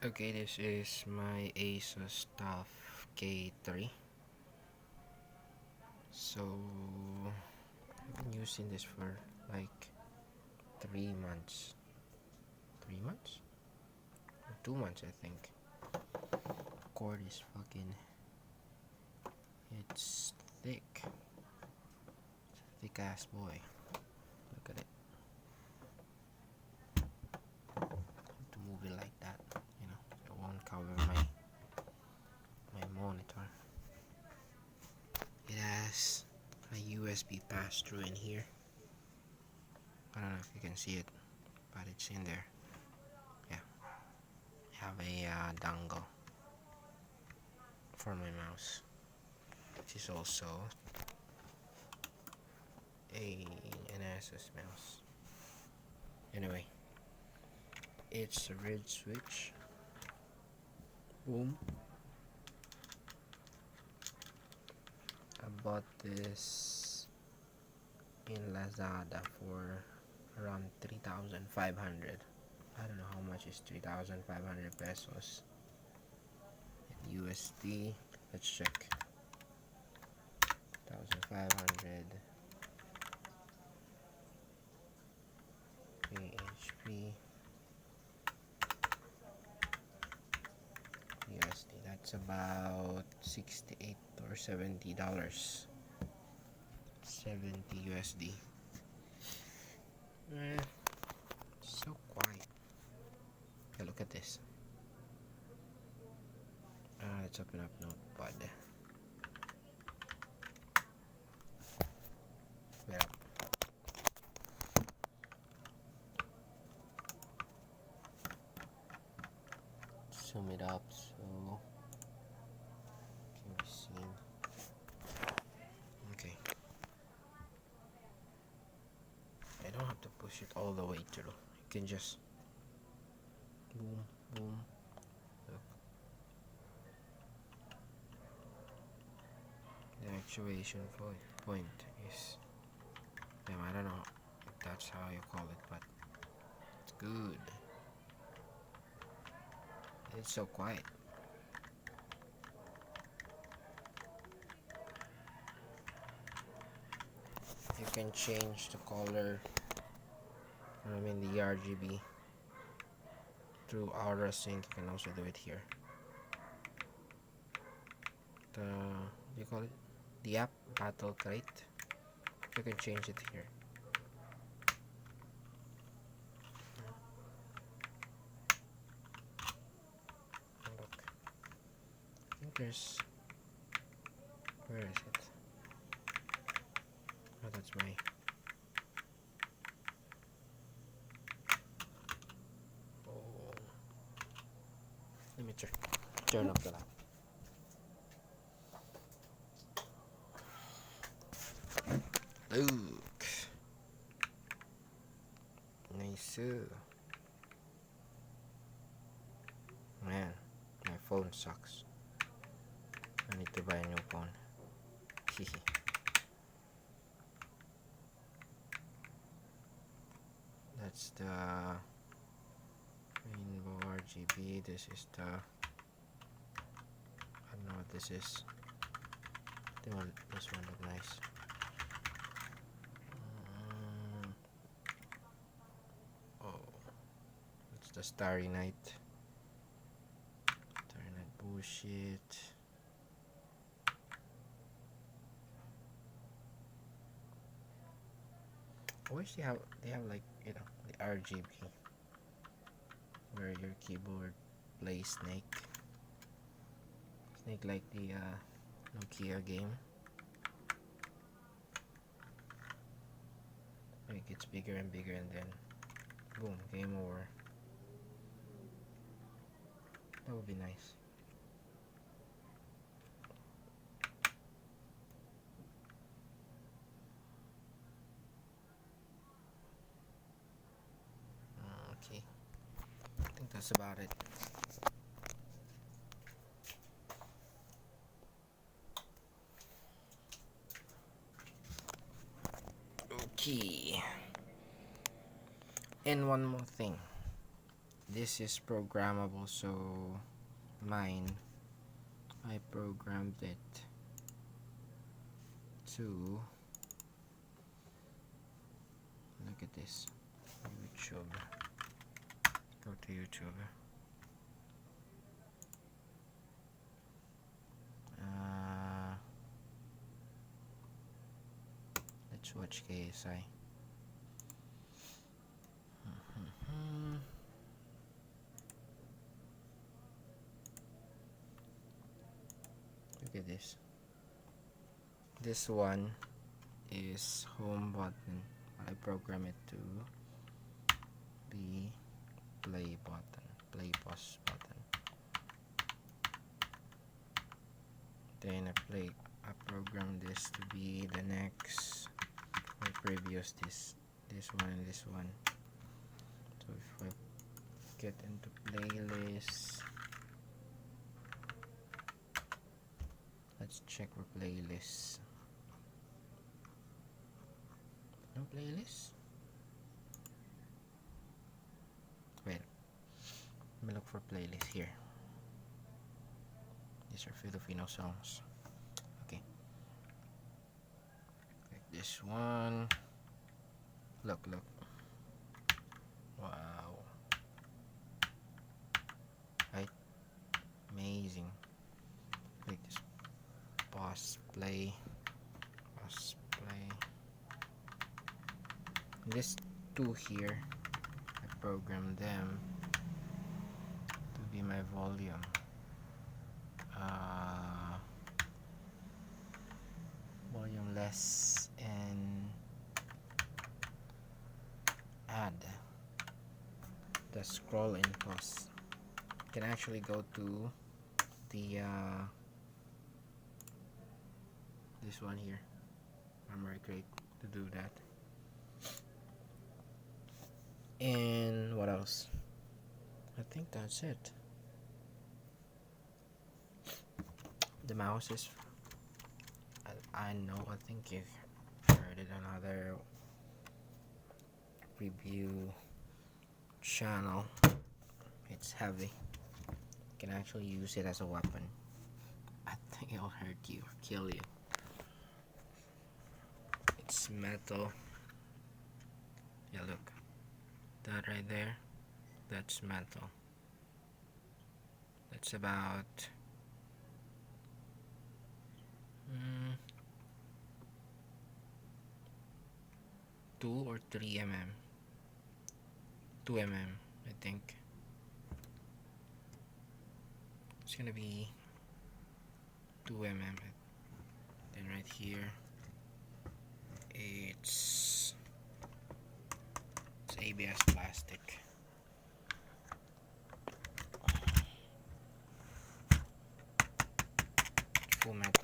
Okay, this is my Asus TUF K3. So I've been using this for like 3 months. 3 months? Or 2 months, I think. Cord is fucking. It's thick. It's a thick ass boy. Look at it. To move it like that, it won't cover my monitor. It has a USB pass through in here. I don't know if you can see it, but it's in there. Yeah, I have a dongle for my mouse, which is also an Asus mouse. Anyway, it's a red switch. Boom. I bought this in Lazada for around 3,500. I don't know how much is 3,500 pesos in USD. Let's check. 1,500 PHP USD. That's about 68 or $70. 70 USD. So quiet. Okay, look at this. Let's open up Notepad. Wait up. Zoom it up so can be seen. Okay. I don't have to push it all the way through. You can just boom, boom. Look. The actuation point is, damn, I don't know if that's how you call it, but it's good. It's so quiet. You can change the color, the RGB through Aura Sync. You can also do it here. What do you call it? The app Battle Crate. You can change it here. Look. I think there's. Where is it? Oh, that's my. Oh. Let me turn up the light. Look. Nice. Man, my phone sucks. I need to buy a new phone. That's the rainbow RGB. This is the. I don't know what this is. This one look nice. Oh, it's the Starry Night. Starry Night bullshit. I wish they have like the RGB where your keyboard plays Snake like the Nokia game. It gets bigger and bigger and then boom, game over. That would be nice. Okay, I think that's about it. Okay, and one more thing. this is programmable, so mine, I programmed it to, look at this, YouTube, go to YouTube, let's watch KSI. Look at this. This one is home button. I program it to be play button, play pause button. Then I program this to be the next or previous this one and this one. So if I get into playlist, let's check for playlists. No playlist? Wait, let me look for playlist here. These are Filipino songs. Okay. Like this one. Look. Wow. Right? Amazing. Like this. Pause, play. Pause, play. These two here, I programmed them to be my volume. Volume less and add the scroll and pause. You can actually go to the this one here, Memory Crate, to do that. And what else? I think that's it. The mouse is, I know, I think you've heard it on other review channel. It's heavy. You can actually use it as a weapon. I think it'll hurt you or kill you. It's metal. Yeah, look. That right there, that's metal. That's about 2 or 3 mm. 2 mm, I think. It's gonna be 2 mm. Then right here, it's ABS plastic. Full metal.